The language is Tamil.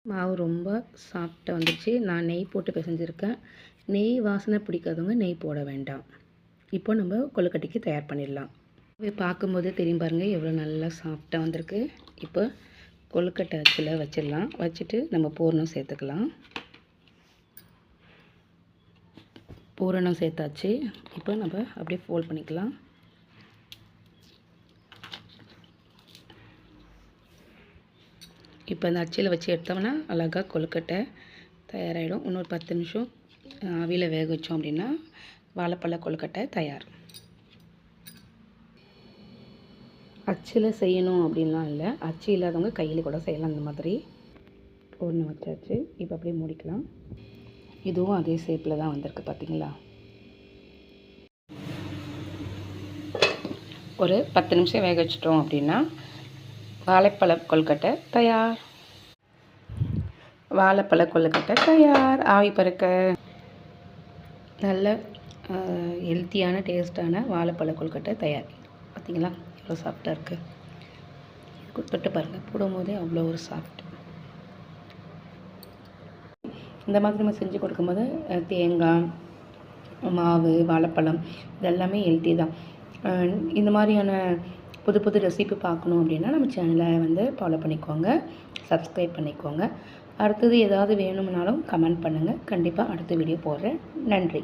மாவு ரொம்ப சாஃப்டாக வந்துடுச்சு. நான் நெய் போட்டு பிசைஞ்சிருக்கேன். நெய் வாசனை பிடிக்காதவங்க நெய் போட வேண்டாம். இப்போ நம்ம கொழுக்கட்டைக்கு தயார் பண்ணிடலாம். இது பார்க்கும்போதே தெரியும் பாருங்கள் எவ்வளோ நல்லா சாஃப்டாக வந்திருக்கு. இப்போ கொழுக்கட்டை அச்சில் வச்சிடலாம். வச்சுட்டு நம்ம பூரணம் சேர்த்துக்கலாம். பூரணம் சேர்த்தாச்சு. இப்போ நம்ம அப்படியே ஃபோல்ட் பண்ணிக்கலாம். இப்போ அந்த அச்சில் வச்சு எடுத்தோம்னா அழகாக கொழுக்கட்டை தயாராகிடும். இன்னொரு 10 நிமிஷம் ஆவியில் வேக வச்சோம் அப்படின்னா வாழைப்பழ கொழுக்கட்டை தயார். அச்சில் செய்யணும் அப்படின்லாம் இல்லை, அச்சு இல்லாதவங்க கையில் கூட செய்யலாம். அந்த மாதிரி ஒன்று வச்சாச்சு. இப்போ அப்படியே மூடிக்கலாம். இதுவும் அதே ஷேப்பில் தான் வந்திருக்கு பார்த்தீங்களா. ஒரு 10 நிமிஷம் வேக வச்சிட்டோம் அப்படின்னா வாழைப்பழ கொழுக்கட்டை தயார். வாழைப்பழ கொழுக்கட்டை தயார். ஆவி பறக்க நல்ல ஹெல்த்தியான டேஸ்ட்டான வாழைப்பழ கொழுக்கட்டை தயார். பார்த்தீங்களா எவ்வளோ சாஃப்டாக இருக்குது. தொட்டு பாருங்கள், போடும்போதே அவ்வளோ ஒரு சாஃப்ட். இந்த மாதிரி நம்ம செஞ்சு கொடுக்கும்போது தேங்காய் மாவு வாழைப்பழம் இதெல்லாமே ஹெல்த்தி தான். இந்த மாதிரியான புது புது ரெசிபி பார்க்கணும் அப்படின்னா நம்ம சேனலை வந்து ஃபாலோ பண்ணிக்கோங்க, சப்ஸ்கிரைப் பண்ணிக்கோங்க. அடுத்தது ஏதாவது வேணும்னாலும் கமெண்ட் பண்ணுங்கள். கண்டிப்பாக அடுத்த வீடியோ போடுறேன். நன்றி.